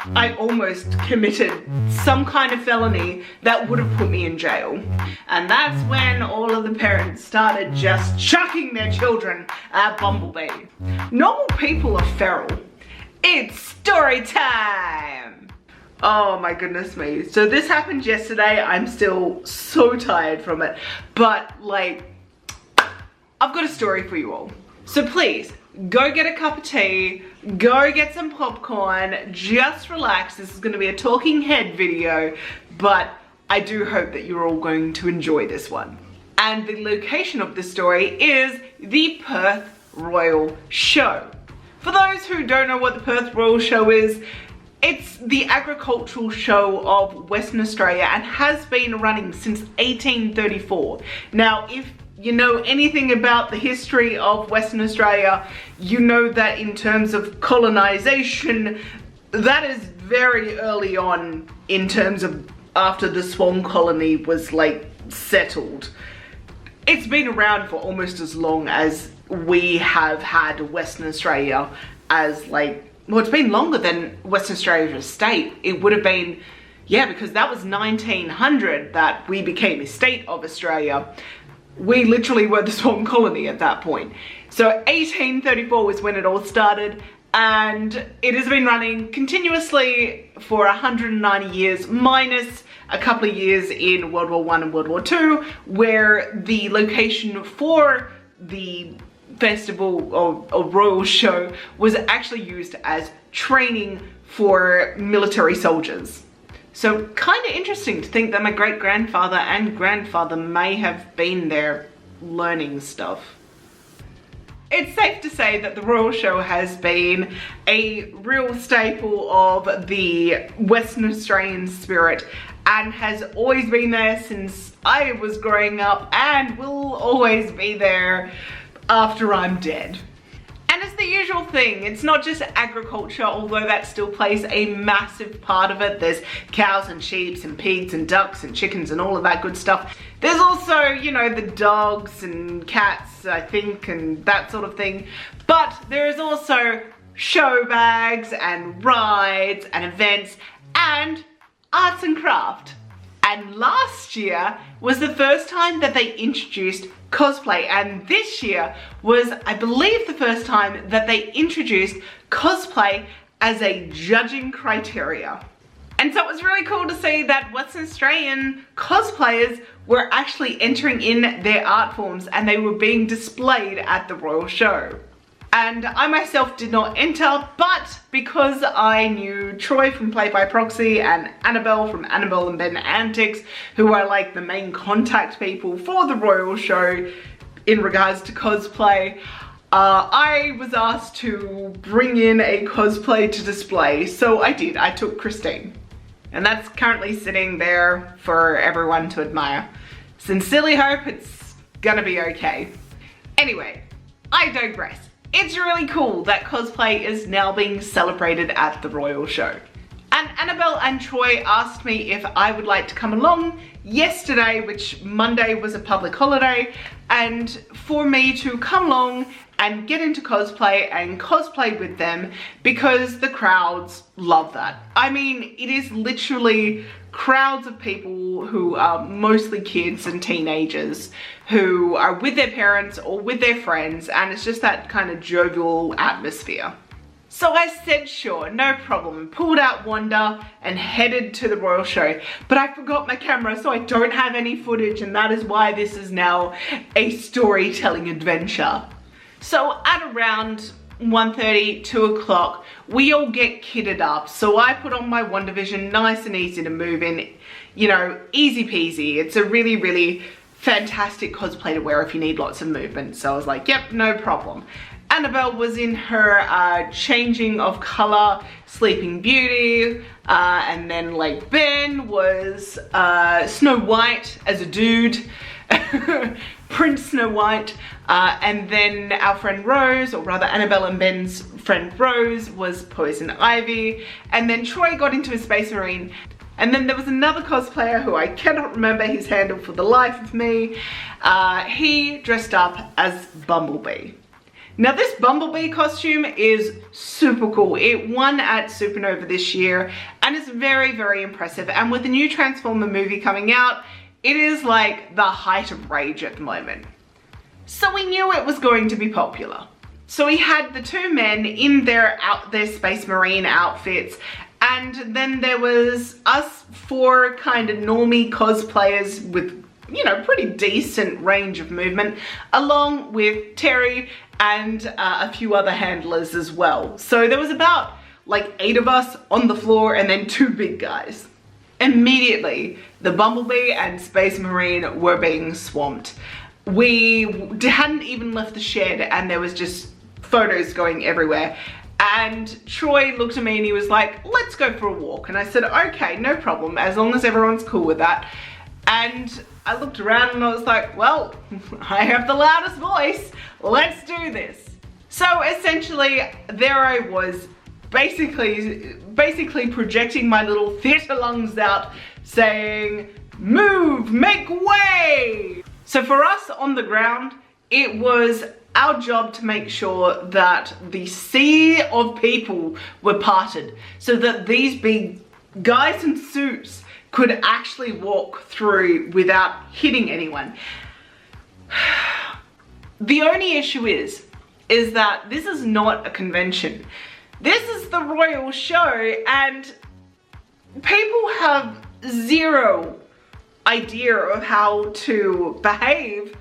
I almost committed some kind of felony that would have put me in jail. And that's when all of the parents started just chucking their children at Bumblebee. Normal people are feral. It's story time! Oh my goodness me. So this happened yesterday. I'm still so tired from it. But like, I've got a story for you all. So please, go get a cup of tea, go get some popcorn, just relax. This is going to be a talking head video, but I do hope that you're all going to enjoy this one. And the location of this story is the Perth Royal Show. For those who don't know what the Perth Royal Show is, it's the agricultural show of Western Australia and has been running since 1834. Now, if you know anything about the history of Western Australia, you know that in terms of colonization, that is very early on in terms of after the Swan colony was like settled. It's been around for almost as long as we have had Western Australia as like, well, it's been longer than Western Australia as a state. It would have been, yeah, because that was 1900 that we became a state of Australia. We literally were the Swan colony at that point. So 1834 was when it all started, and it has been running continuously for 190 years, minus a couple of years in World War I and World War II, where the location for the festival or Royal Show was actually used as training for military soldiers. So kind of interesting to think that my great-grandfather and grandfather may have been there learning stuff. It's safe to say that the Royal Show has been a real staple of the Western Australian spirit and has always been there since I was growing up and will always be there after I'm dead. And it's the usual thing, it's not just agriculture, although that still plays a massive part of it. There's cows and sheep and pigs and ducks and chickens and all of that good stuff. There's also, you know, the dogs and cats, I think, and that sort of thing. But there is also show bags and rides and events and arts and craft. And last year was the first time that they introduced cosplay, and this year was, I believe, the first time that they introduced cosplay as a judging criteria. And so it was really cool to see that Western Australian cosplayers were actually entering in their art forms and they were being displayed at the Royal Show. And I myself did not enter, but because I knew Troy from Play by Proxy and Annabelle from Annabelle and Ben Antics, who are like the main contact people for the Royal Show in regards to cosplay, I was asked to bring in a cosplay to display. So I did, I took Christine. And that's currently sitting there for everyone to admire. Sincerely hope it's gonna be okay. Anyway, I digress. It's really cool that cosplay is now being celebrated at the Royal Show. And Annabelle and Troy asked me if I would like to come along yesterday, which Monday was a public holiday, and for me to come along and get into cosplay and cosplay with them because the crowds love that. I mean, it is literally crowds of people who are mostly kids and teenagers who are with their parents or with their friends, and it's just that kind of jovial atmosphere. So I said sure, no problem, pulled out Wanda and headed to the Royal Show, but I forgot my camera, so I don't have any footage, and that is why this is now a storytelling adventure. So at around 1:30, 2 o'clock, we all get kitted up. So I put on my WandaVision, nice and easy to move in, you know, easy peasy. It's a really, really fantastic cosplay to wear if you need lots of movement. So I was like, yep, no problem. Annabelle was in her changing of color, Sleeping Beauty, and then like Ben was Snow White as a dude, Prince Snow White, and then our friend Rose, or rather Annabelle and Ben's friend Rose, was Poison Ivy, and then Troy got into a Space Marine. And then there was another cosplayer who I cannot remember his handle for the life of me. He dressed up as Bumblebee. Now this Bumblebee costume is super cool. It won at Supernova this year and it's very, very impressive. And with the new Transformer movie coming out, it is like the height of rage at the moment. So we knew it was going to be popular. So we had the two men in their Space Marine outfits, and then there was us four kind of normie cosplayers with, you know, pretty decent range of movement, along with Terry and a few other handlers as well. So there was about like 8 of us on the floor and then 2 big guys. Immediately, the Bumblebee and Space Marine were being swamped. We hadn't even left the shed and there was just photos going everywhere. And Troy looked at me and he was like, let's go for a walk. And I said, okay, no problem, as long as everyone's cool with that. And I looked around and I was like, well, I have the loudest voice, let's do this. So essentially, there I was, basically projecting my little theatre lungs out, saying, move, make way. So for us on the ground, it was our job to make sure that the sea of people were parted so that these big guys in suits could actually walk through without hitting anyone. The only issue is that this is not a convention. This is the Royal Show and people have zero idea of how to behave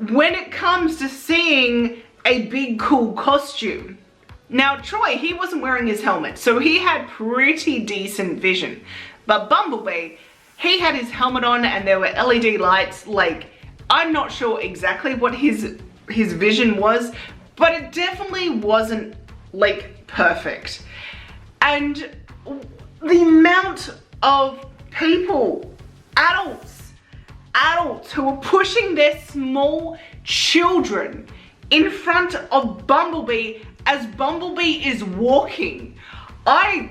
when it comes to seeing a big cool costume. Now Troy, he wasn't wearing his helmet, so he had pretty decent vision. But Bumblebee, he had his helmet on and there were LED lights. Like, I'm not sure exactly what his vision was, but it definitely wasn't like perfect. And the amount of people, adults who were pushing their small children in front of Bumblebee as Bumblebee is walking, I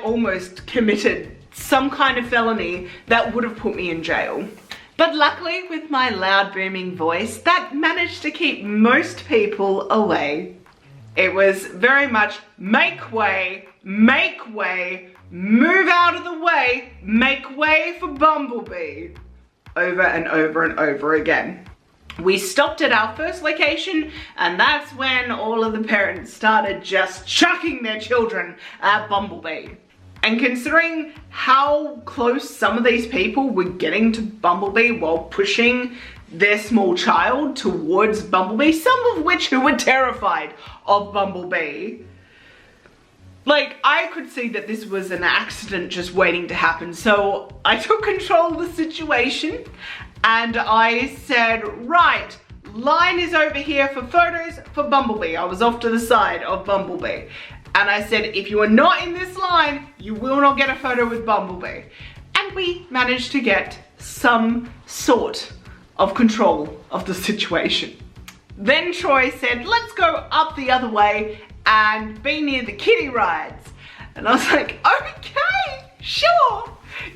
almost committed some kind of felony that would have put me in jail. But luckily, with my loud booming voice, that managed to keep most people away. It was very much make way, move out of the way, make way for Bumblebee. Over and over and over again. We stopped at our first location and that's when all of the parents started just chucking their children at Bumblebee. And considering how close some of these people were getting to Bumblebee while pushing their small child towards Bumblebee, some of which who were terrified of Bumblebee, like, I could see that this was an accident just waiting to happen. So I took control of the situation and I said, right, line is over here for photos for Bumblebee. I was off to the side of Bumblebee. And I said, if you are not in this line, you will not get a photo with Bumblebee. And we managed to get some sort of control of the situation. Then Troy said, let's go up the other way and be near the kiddie rides. And I was like, okay, sure.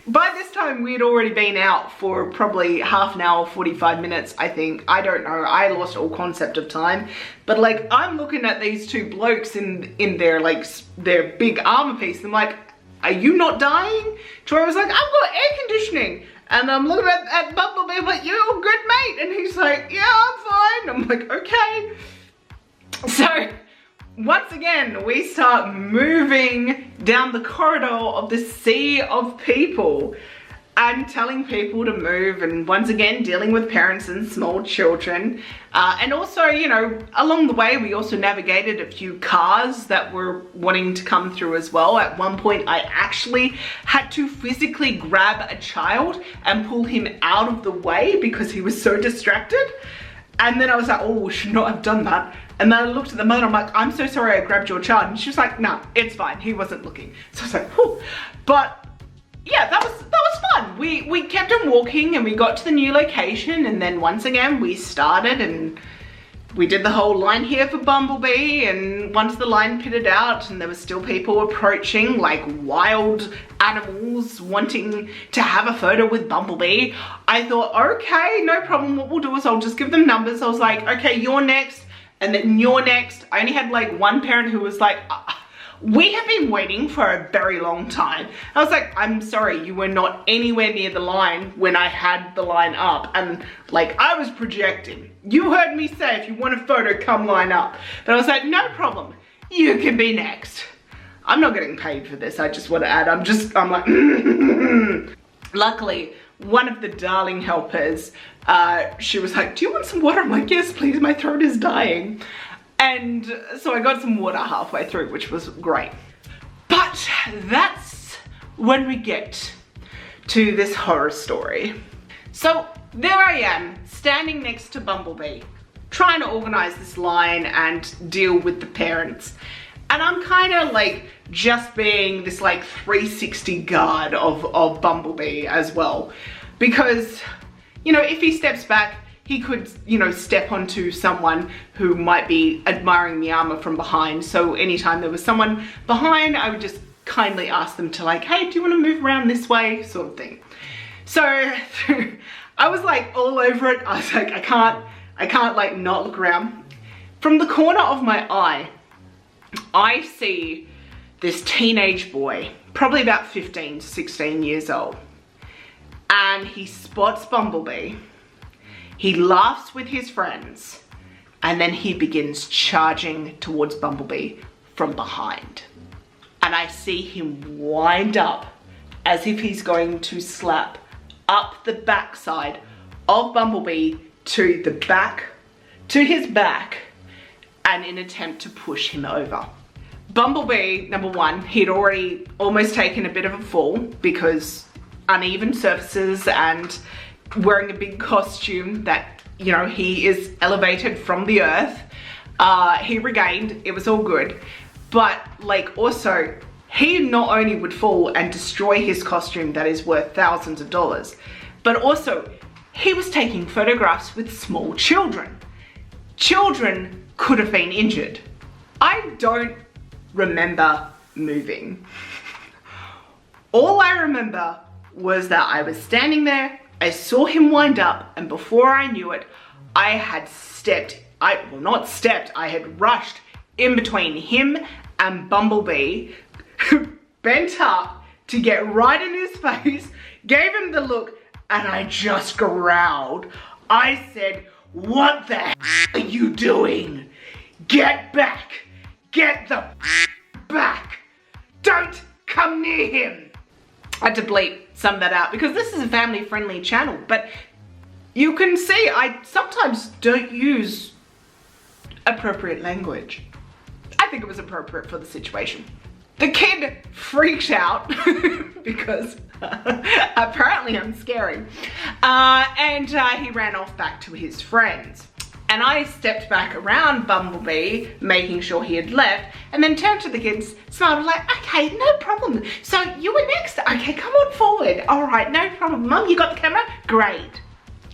By this time, we had already been out for probably half an hour, 45 minutes, I think. I don't know, I lost all concept of time. But like, I'm looking at these two blokes in their like, their big armor piece. And I'm like, are you not dying? Troy was like, I've got air conditioning. And I'm looking at Bumblebee, but you're a good mate. And he's like, yeah, I'm fine. I'm like, okay. So, once again, we start moving down the corridor of the sea of people and telling people to move, and once again dealing with parents and small children. And also, you know, along the way we also navigated a few cars that were wanting to come through as well. At one point I actually had to physically grab a child and pull him out of the way because he was so distracted. And then I was like, oh, should not have done that. And then I looked at the mother, I'm like, I'm so sorry I grabbed your child. And she was like, no, it's fine, he wasn't looking. So I was like, whew. But yeah, that was fun. We kept on walking and we got to the new location, and then once again we started and we did the whole line here for Bumblebee. And once the line pitted out and there were still people approaching like wild animals wanting to have a photo with Bumblebee, I thought, okay, no problem, what we'll do is I'll just give them numbers. I was like, okay, you're next, and then you're next. I only had like one parent who was like, we have been waiting for a very long time. I was like, I'm sorry, you were not anywhere near the line when I had the line up. And like, I was projecting. You heard me say, if you want a photo, come line up. But I was like, no problem, you can be next. I'm not getting paid for this, I just want to add, I'm like, Luckily, one of the darling helpers, she was like, do you want some water? I'm like, yes, please, my throat is dying. And so I got some water halfway through, which was great. But that's when we get to this horror story. So there I am, standing next to Bumblebee, trying to organize this line and deal with the parents. And I'm kind of like just being this like 360 guard of Bumblebee as well. Because, you know, if he steps back, he could, you know, step onto someone who might be admiring the armor from behind. So anytime there was someone behind, I would just kindly ask them to like, hey, do you want to move around this way, sort of thing. So I was like all over it. I was like, I can't like not look around. From the corner of my eye, I see this teenage boy, probably about 15 to 16 years old. And he spots Bumblebee. He laughs with his friends, and then he begins charging towards Bumblebee from behind. And I see him wind up as if he's going to slap up the backside of Bumblebee to his back, and in an attempt to push him over. Bumblebee, number one, he'd already almost taken a bit of a fall because uneven surfaces and wearing a big costume that, you know, he is elevated from the earth. He regained, it was all good. But like also, he not only would fall and destroy his costume that is worth thousands of dollars, but also he was taking photographs with small children. Children could have been injured. I don't remember moving. All I remember was that I was standing there, I saw him wind up, and before I knew it, I had I had rushed in between him and Bumblebee, bent up to get right in his face, gave him the look, and I just growled. I said, what the hell are you doing? Get back! Get the back! Don't come near him! I had to bleep some of that out because this is a family friendly channel, but you can see I sometimes don't use appropriate language. I think it was appropriate for the situation. The kid freaked out because apparently I'm scary, and he ran off back to his friends. And I stepped back around Bumblebee, making sure he had left, and then turned to the kids, smiled like, okay, no problem. So you were next, okay, come on forward. All right, no problem. Mum, you got the camera? Great.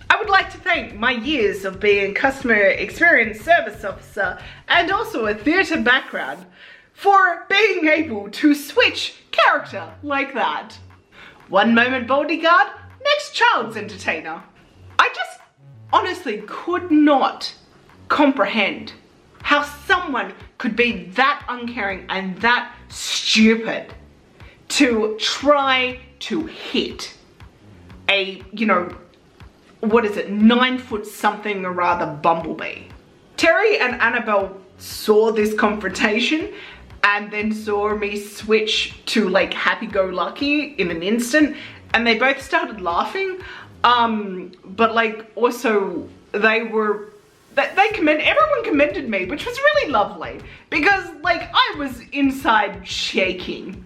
I would like to thank my years of being customer experience service officer and also a theatre background for being able to switch character like that. One moment bodyguard, next child's entertainer. I just honestly could not comprehend how someone could be that uncaring and that stupid to try to hit a, you know, what is it, 9 foot something or rather Bumblebee. Terry and Annabelle saw this confrontation and then saw me switch to like happy-go-lucky in an instant, and they both started laughing. But like also everyone commended me, which was really lovely because like I was inside shaking.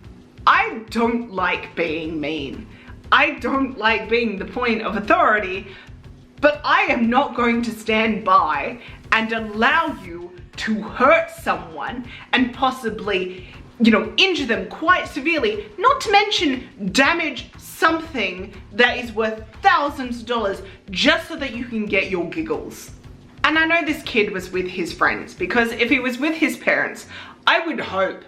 I don't like being mean. I don't like being the point of authority, but I am not going to stand by and allow you to hurt someone and possibly, you know, injure them quite severely, not to mention damage something that is worth thousands of dollars just so that you can get your giggles. And I know this kid was with his friends, because if he was with his parents, I would hope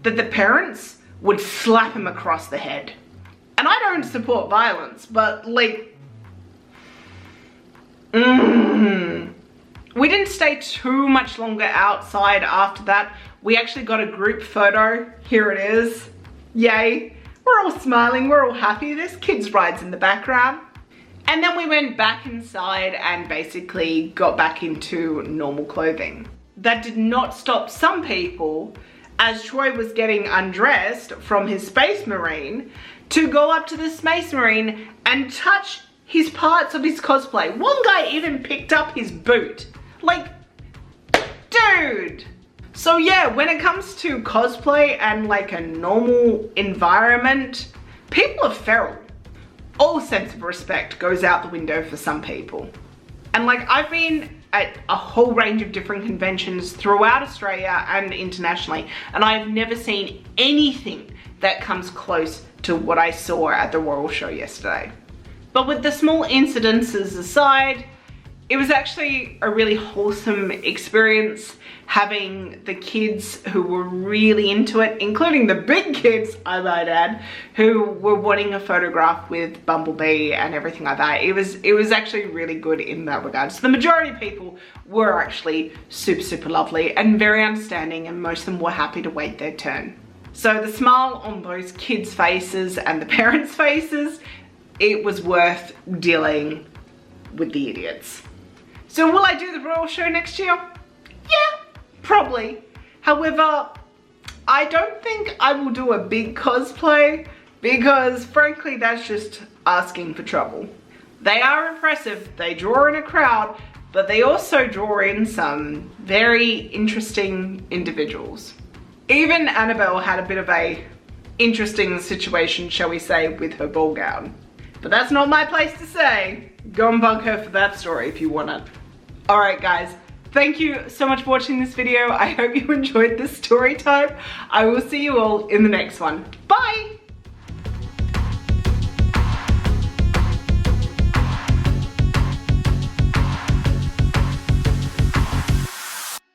that the parents would slap him across the head. And I don't support violence, but like, We didn't stay too much longer outside after that. We actually got a group photo. Here it is. Yay. We're all smiling, we're all happy. There's kids' rides in the background. And then we went back inside and basically got back into normal clothing. That did not stop some people, as Troy was getting undressed from his Space Marine, to go up to the Space Marine and touch his parts of his cosplay. One guy even picked up his boot. Like, dude! So yeah, when it comes to cosplay and like a normal environment, people are feral. All sense of respect goes out the window for some people. And like, I've been at a whole range of different conventions throughout Australia and internationally, and I've never seen anything that comes close to what I saw at the Royal Show yesterday. But with the small incidences aside, it was actually a really wholesome experience having the kids who were really into it, including the big kids, I might add, who were wanting a photograph with Bumblebee and everything like that. It was actually really good in that regard. So the majority of people were actually super lovely and very understanding, and most of them were happy to wait their turn. So the smile on those kids' faces and the parents' faces, it was worth dealing with the idiots. So will I do the Royal Show next year? Yeah, probably. However, I don't think I will do a big cosplay because frankly, that's just asking for trouble. They are impressive, they draw in a crowd, but they also draw in some very interesting individuals. Even Annabelle had a bit of a interesting situation, shall we say, with her ball gown. But that's not my place to say. Go and bug her for that story if you want it. Alright guys, thank you so much for watching this video. I hope you enjoyed this story time. I will see you all in the next one. Bye!